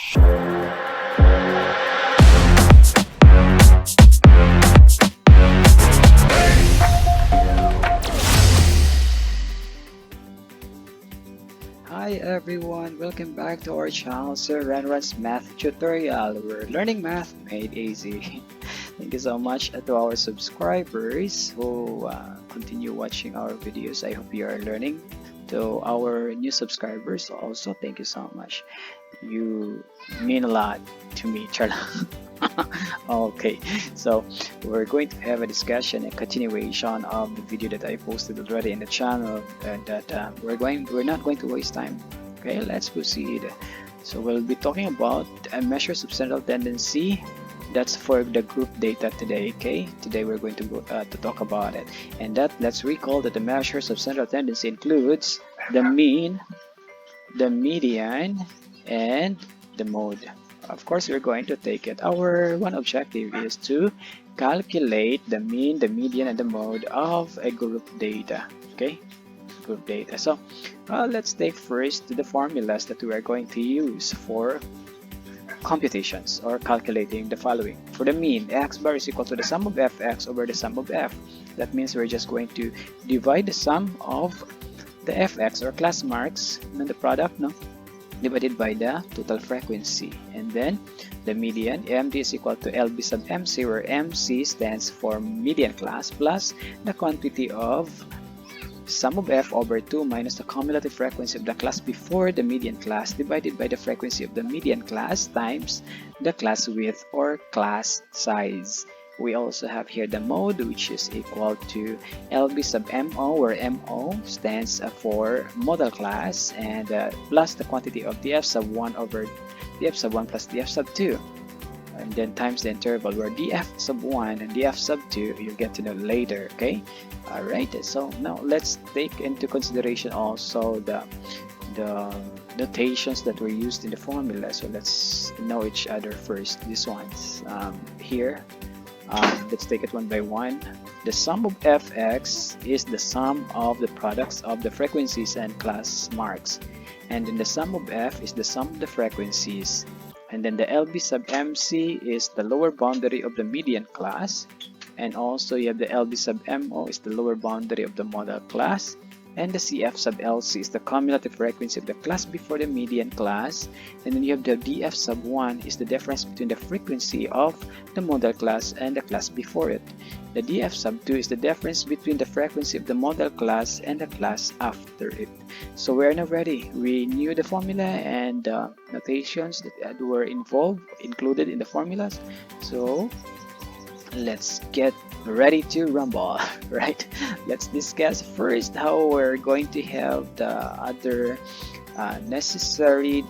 Hi everyone, welcome back to our channel, Sir Renran's Math Tutorial. We're learning math made easy. Thank you so much to our subscribers who continue watching our videos. I hope you are learning. To our new subscribers also, thank you so much. You mean a lot to me, Charla. Okay, so we're going to have a discussion and continuation of the video that I posted already in the channel, and that we're not going to waste time. Okay, let's proceed. So we'll be talking about measures of central tendency. That's for the group data today. Okay, today we're going to go to talk about it, and that let's recall that the measures of central tendency includes the mean, the median, and the mode. Of course, we're going to take it. Our one objective is to calculate the mean, the median, and the mode of a group data. Okay, group data. So let's take first the formulas that we are going to use for computations or calculating the following. For the mean, x bar is equal to the sum of fx over the sum of f. That means we're just going to divide the sum of the fx or class marks and the product, no, divided by the total frequency. And then the median, MD is equal to LB sub MC, where MC stands for median class, plus the quantity of sum of f over 2 minus the cumulative frequency of the class before the median class divided by the frequency of the median class times the class width or class size. We also have here the mode, which is equal to LB sub MO, where MO stands for model class, and plus the quantity of df sub 1 over df sub 1 plus df sub 2, and then times the interval, where df sub 1 and df sub 2 you'll get to know later. Okay, alright, so now let's take into consideration also the notations that were used in the formula. So let's know each other first. These ones here. Let's take it one by one. The sum of fx is the sum of the products of the frequencies and class marks, and then the sum of f is the sum of the frequencies, and then the LB sub MC is the lower boundary of the median class, and also you have the LB sub MO is the lower boundary of the model class, and the CF sub LC is the cumulative frequency of the class before the median class, and then you have the DF sub 1 is the difference between the frequency of the model class and the class before it. The DF sub 2 is the difference between the frequency of the model class and the class after it. So we are now ready. We knew the formula and notations that were included in the formulas. So let's get ready to rumble. Right, let's discuss first how we're going to have the other necessary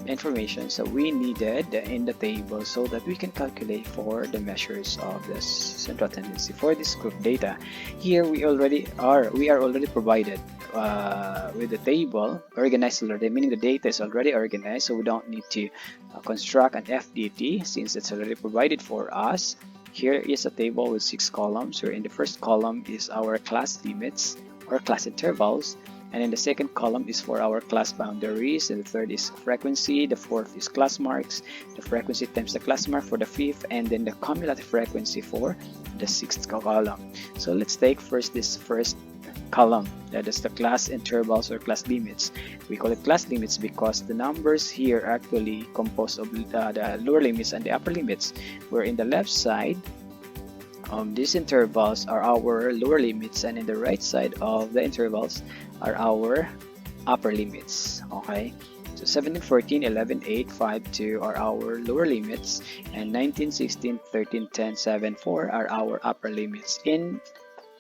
information so we needed in the table so that we can calculate for the measures of the central tendency for this group data. Here we are already provided with the table organized already, meaning the data is already organized, so we don't need to construct an FDT since it's already provided for us. Here is a table with 6 columns, where in the first column is our class limits or class intervals, and in the second column is for our class boundaries, and the third is frequency, the fourth is class marks, the frequency times the class mark for the fifth, and then the cumulative frequency for the sixth column. So let's take first this first column, that is the class intervals or class limits. We call it class limits because the numbers here are actually composed of the lower limits and the upper limits, where in the left side these intervals are our lower limits, and in the right side of the intervals are our upper limits. Okay, so 17, 14, 11, 8, 5, 2 are our lower limits, and 19, 16, 13, 10, 7, 4 are our upper limits in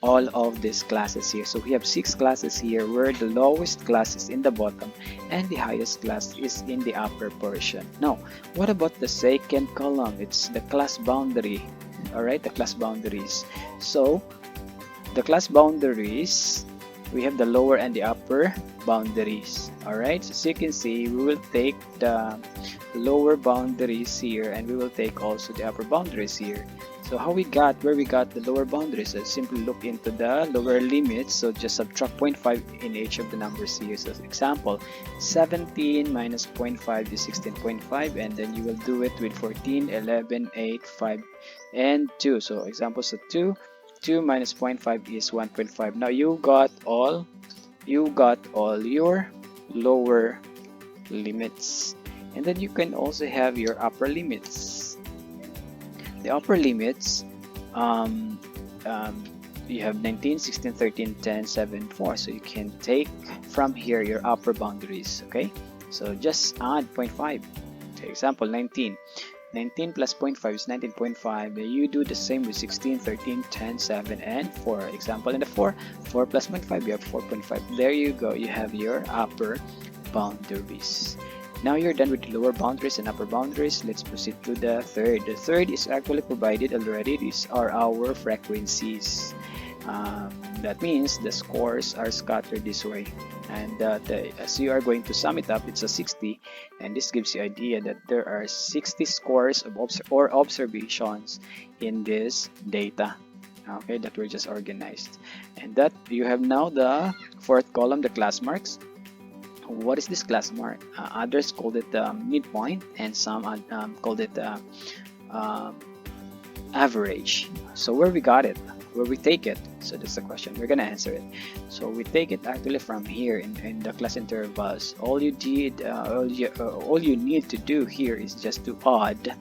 all of these classes here. So we have 6 classes here, where the lowest class is in the bottom and the highest class is in the upper portion. Now, what about the second column? It's the class boundary. Alright, the class boundaries. So the class boundaries, we have the lower and the upper boundaries. Alright, so as you can see, we will take the lower boundaries here and we will take also the upper boundaries here. So So where we got the lower boundaries, so simply look into the lower limits. So just subtract 0.5 in each of the numbers here. So example, 17 minus 0.5 is 16.5, and then you will do it with 14, 11, 8, 5, and 2. So example, so 2 minus 0.5 is 1.5. Now you got all your lower limits, and then you can also have your upper limits. The upper limits, you have 19, 16, 13, 10, 7, 4. So you can take from here your upper boundaries. Okay, so just add 0.5. For example, 19 plus 0.5 is 19.5. You do the same with 16, 13, 10, 7, and 4. Example in the 4 plus 0.5, you have 4.5. There you go, you have your upper boundaries. Now you're done with the lower boundaries and upper boundaries. Let's proceed to the third. The third is actually provided already. These are our frequencies. That means the scores are scattered this way, and as you are going to sum it up, it's a 60, and this gives you idea that there are 60 scores of observations in this data, okay, that were just organized. And that you have now the fourth column, the class marks. What is this class mark? Others called it the midpoint, and some called it average. So where we got it, where we take it, so that's the question, we're gonna answer it. So we take it actually from here in the class intervals. All you need to do here is just to add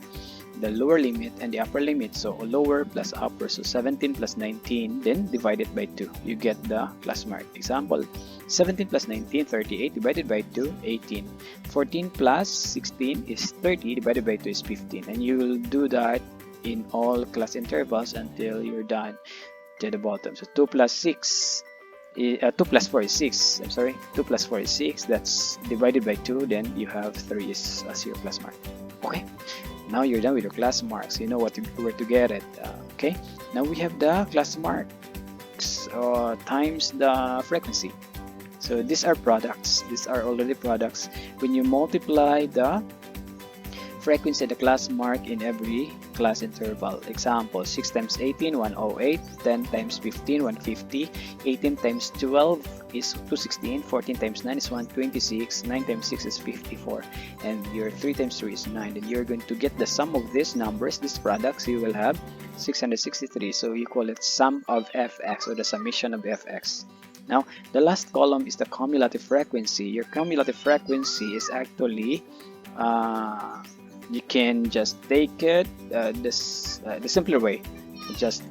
the lower limit and the upper limit. So lower plus upper, so 17 plus 19, then divide it by 2, you get the class mark. Example, 17 plus 19, 38, divided by 2, 18. 14 plus 16 is 30, divided by 2 is 15. And you will do that in all class intervals until you're done to the bottom. So 2 plus 4 is 6. I'm sorry, 2 plus 4 is 6. That's divided by 2. Then you have 3 as your class mark. Okay, now you're done with your class marks. You know where to get it. Okay, now we have the class marks times the frequency. So these are products. These are already products. When you multiply the frequency, the class mark in every class interval. Example, 6 times 18, 108, 10 times 15, 150, 18 times 12 is 216, 14 times 9 is 126, 9 times 6 is 54, and your 3 times 3 is 9. And you're going to get the sum of these numbers, these products, you will have 663. So you call it sum of fx, or the summation of fx. Now, the last column is the cumulative frequency. Your cumulative frequency is actually you can just take it the simpler way. Just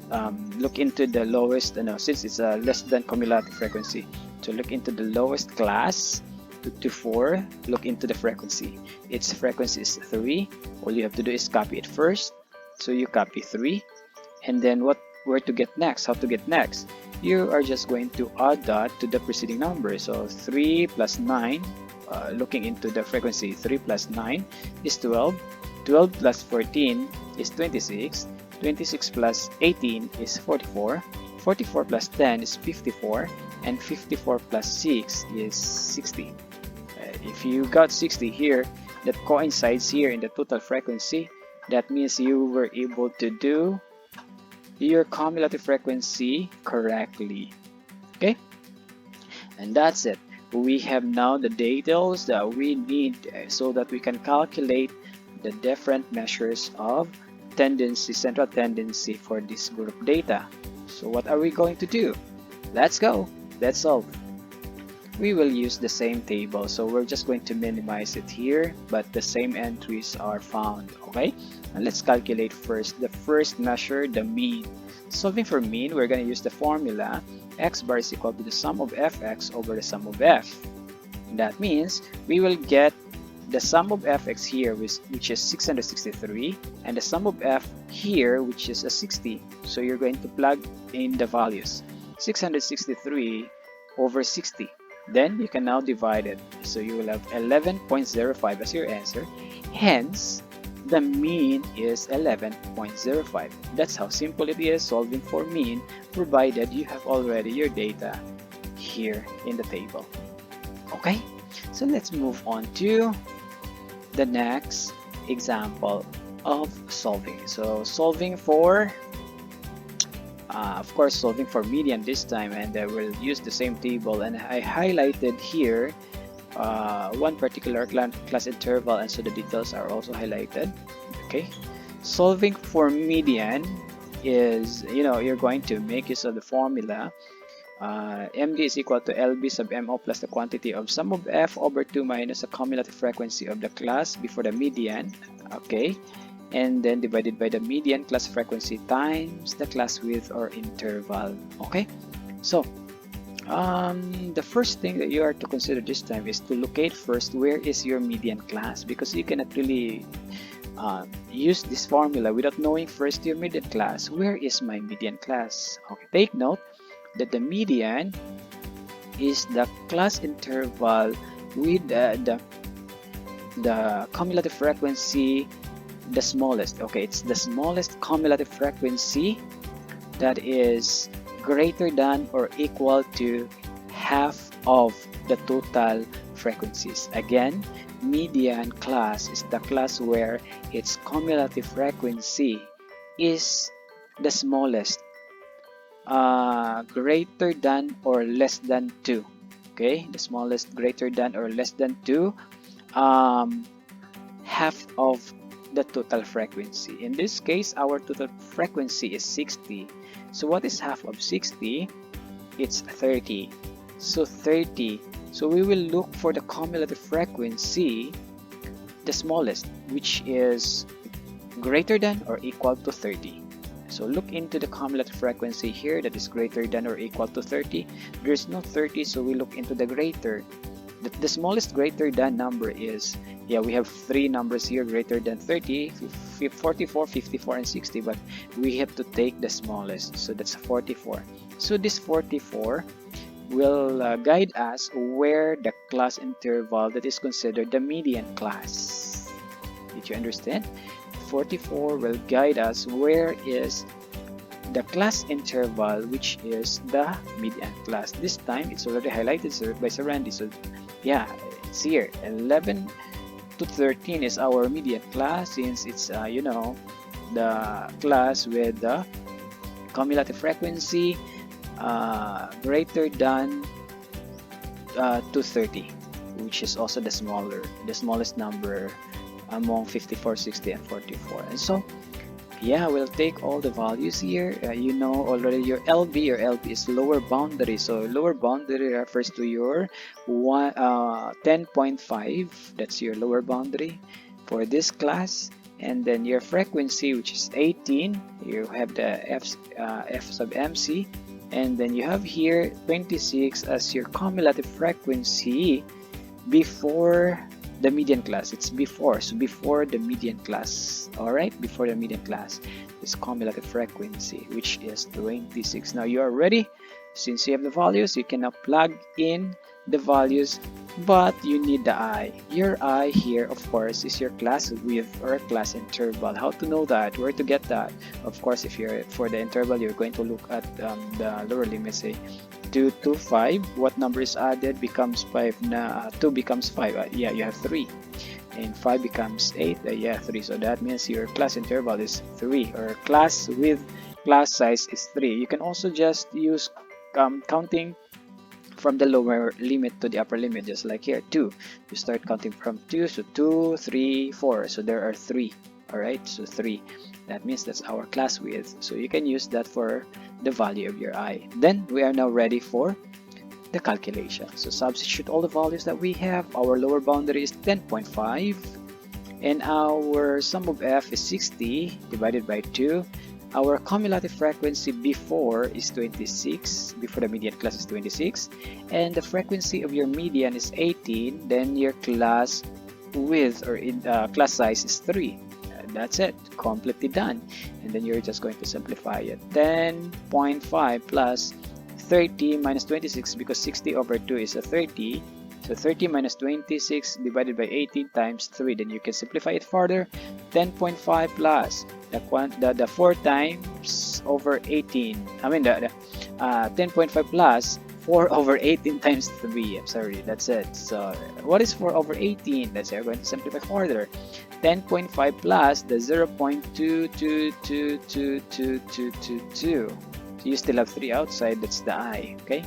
look into the lowest, since it's a less than cumulative frequency, to look into the lowest class to 4, look into the frequency. Its frequency is 3. All you have to do is copy it first. So you copy 3, and then where to get next, how to get next. You are just going to add that to the preceding number. So 3 plus 9, looking into the frequency, 3 plus 9 is 12, 12 plus 14 is 26, 26 plus 18 is 44, 44 plus 10 is 54, and 54 plus 6 is 60. If you got 60 here, that coincides here in the total frequency, that means you were able to do your cumulative frequency correctly. Okay, and that's it. We have now the details that we need so that we can calculate the different measures of tendency, central tendency for this group data. So what are we going to do? Let's go. Let's solve. We will use the same table, so we're just going to minimize it here, but the same entries are found. Okay, and let's calculate first the first measure, the mean. Solving for mean, we're going to use the formula x bar is equal to the sum of fx over the sum of f. And that means we will get the sum of fx here, which is 663, and the sum of f here, which is a 60. So you're going to plug in the values, 663 over 60. Then you can now divide it. So you will have 11.05 as your answer. Hence, the mean is 11.05. That's how simple it is solving for mean, provided you have already your data here in the table. Okay, so let's move on to the next example of solving. So solving for of course solving for median this time, and we'll use the same table, and I highlighted here one particular class interval, and so the details are also highlighted. Okay, solving for median is, you're going to make use of the formula. MD is equal to LB sub MO plus the quantity of sum of F over 2 minus the cumulative frequency of the class before the median. Okay, and then divided by the median class frequency times the class width or interval. Okay, so the first thing that you are to consider this time is to locate first where is your median class, because you cannot really use this formula without knowing first your median class. Where is my median class? Okay, take note that the median is the class interval with the cumulative frequency the smallest. Okay, it's the smallest cumulative frequency that is greater than or equal to half of the total frequencies. Again, median class is the class where its cumulative frequency is the smallest, greater than or less than 2. Okay, the smallest greater than or less than 2, half of the total frequency. In this case, our total frequency is 60. So what is half of 60? It's 30. So 30. So we will look for the cumulative frequency, the smallest, which is greater than or equal to 30. So look into the cumulative frequency here that is greater than or equal to 30. There's no 30, so we look into the greater. The smallest greater than number is, we have three numbers here greater than 30, 44, 54, and 60, but we have to take the smallest, so that's 44. So this 44 will guide us where the class interval that is considered the median class. Did you understand? 44 will guide us where is the class interval which is the median class. This time it's already highlighted by Sir Randy, so it's here. 11 to 13 is our median class, since it's the class with the cumulative frequency greater than 230, which is also the smallest number among 54, 60, and 44. And so we'll take all the values here. Already your LB is lower boundary, so lower boundary refers to your 10.5. That's your lower boundary for this class. And then your frequency, which is 18, you have the F sub MC, and then you have here 26 as your cumulative frequency before the median class. It's before, so before the median class. All right, before the median class is cumulative frequency, which is 26. Now you are ready. Since you have the values, you can now plug in the values, but you need the I. Your I here, of course, is your class width or class interval. How to know that? Where to get that? Of course, if you're for the interval, you're going to look at the lower limit, say 2 to 5. What number is added becomes 5? 2 becomes 5. You have 3, and 5 becomes 8. 3. So that means your class interval is 3, or class width, class size is 3. You can also just use counting from the lower limit to the upper limit, just like here 2. You start counting from 2, so 2, 3, 4. So there are 3. Alright, so 3. That means that's our class width. So you can use that for the value of your I. Then we are now ready for the calculation. So substitute all the values that we have. Our lower boundary is 10.5, and our sum of F is 60 divided by 2. Our cumulative frequency before is 26, before the median class is 26, and the frequency of your median is 18. Then your class width or class size is 3. That's it, completely done. And then you're just going to simplify it. 10.5 plus 30 minus 26, because 60 over 2 is a 30. So 30 minus 26 divided by 18 times 3. Then you can simplify it further. 10.5 plus the 4 times over 18. I mean the 10.5 plus 4 over 18 times 3. I'm sorry, that's it. So what is 4 over 18? That's it. We're going to simplify further. 10.5 plus the 0.22222222. So you still have 3 outside, that's the I, okay?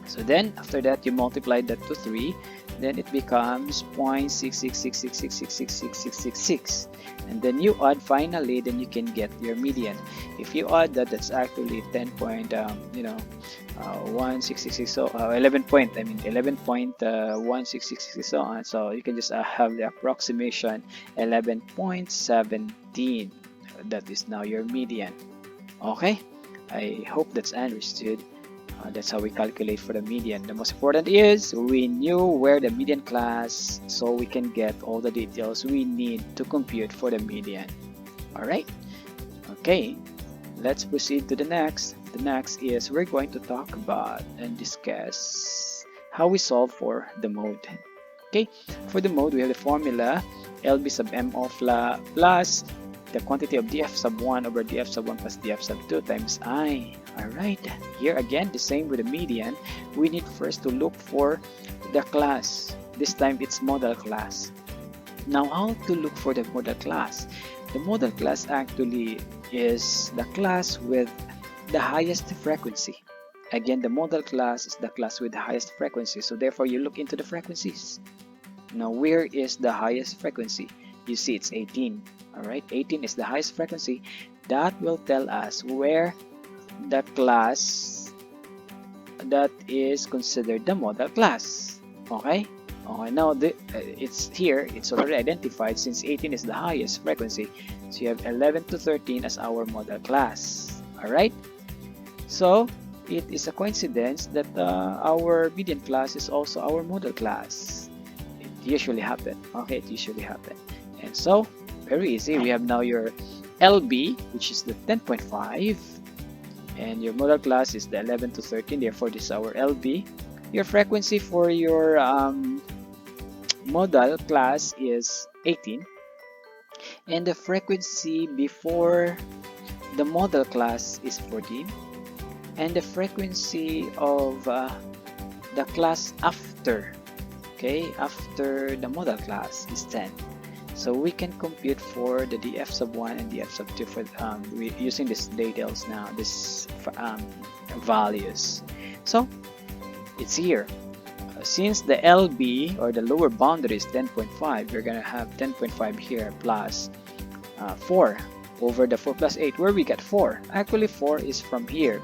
So then after that you multiply that to 3, then it becomes 0.666666666, and then you add finally, then you can get your median. If you add that, that's actually 10 point 1666, so 11 point, I mean 11.1666, so on. So you can just have the approximation 11.17. That is now your median. Okay, I hope that's understood. That's how we calculate for the median. The most important is we knew where the median class, so we can get all the details we need to compute for the median. Alright, okay, let's proceed to the next. The next is we're going to talk about and discuss how we solve for the mode. Okay, for the mode we have the formula LB sub MO plus the quantity of df sub 1 over df sub 1 plus df sub 2 times I. Alright, here again the same with the median. We need first to look for the class. This time it's model class. Now how to look for the model class? The model class actually is the class with the highest frequency. Again, the model class is the class with the highest frequency, so therefore you look into the frequencies. Now where is the highest frequency? You see it's 18. Alright, 18 is the highest frequency. That will tell us where the class that is considered the model class. Okay? Okay, now it's here, it's already identified since 18 is the highest frequency. So you have 11 to 13 as our model class. Alright? So it is a coincidence that our median class is also our model class. It usually happens. Okay, it usually happens. And so, very easy. We have now your LB, which is the 10.5. And your model class is the 11 to 13, therefore this is our LB. Your frequency for your model class is 18, and the frequency before the model class is 14, and the frequency of the class after, okay, after the model class is 10. So we can compute for the df sub 1 and df sub 2 for using these details now, this values. So it's here. Since the LB or the lower boundary is 10.5, we're gonna have 10.5 here plus 4 over the 4 plus 8. Where we get 4? Actually 4 is from here.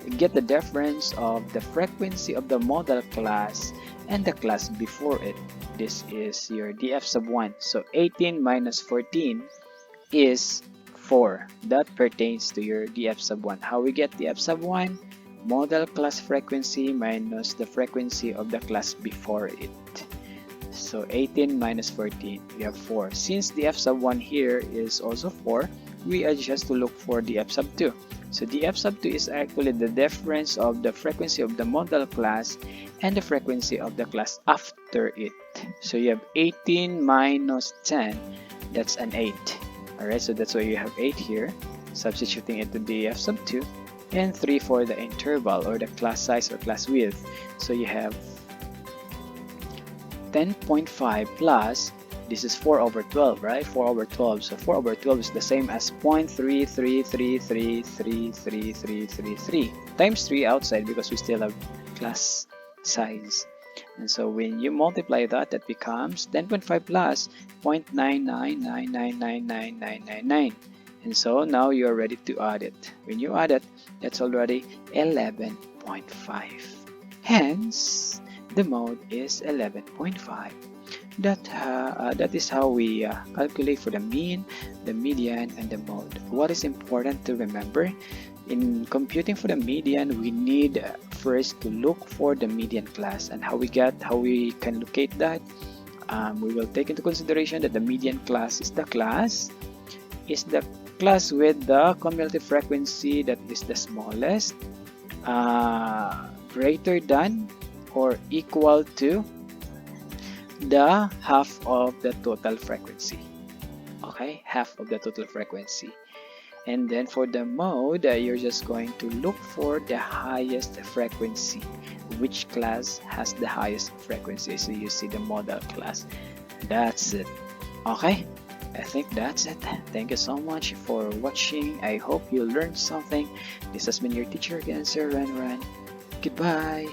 We get the difference of the frequency of the model class and the class before it. This is your df sub 1. So 18 minus 14 is 4. That pertains to your df sub 1. How we get df sub 1? Model class frequency minus the frequency of the class before it. So 18 minus 14, we have 4. Since df sub 1 here is also 4, we adjust to look for df sub 2. So df sub 2 is actually the difference of the frequency of the model class and the frequency of the class after it. So you have 18 minus 10, that's an 8. Alright, so that's why you have 8 here, substituting it to df sub 2, and 3 for the interval or the class size or class width. So you have 10.5 plus, this is 4 over 12, right? 4 over 12. So 4 over 12 is the same as 0.333333333 times 3 outside because we still have class size. And so when you multiply that, that becomes 10.5 plus 0.999999999. And so now you are ready to add it. When you add it, that's already 11.5. Hence, the mode is 11.5. That is how we calculate for the mean, the median, and the mode. What is important to remember? In computing for the median, we need first to look for the median class, and how we can locate that. We will take into consideration that the median class is the class with the cumulative frequency that is the smallest, greater than or equal to the half of the total frequency. Okay, half of the total frequency. And then for the mode, you're just going to look for the highest frequency. Which class has the highest frequency? So you see the model class. That's it. Okay, I think that's it. Thank you so much for watching. I hope you learned something. This has been your teacher again, Sir Ran Ran. Goodbye.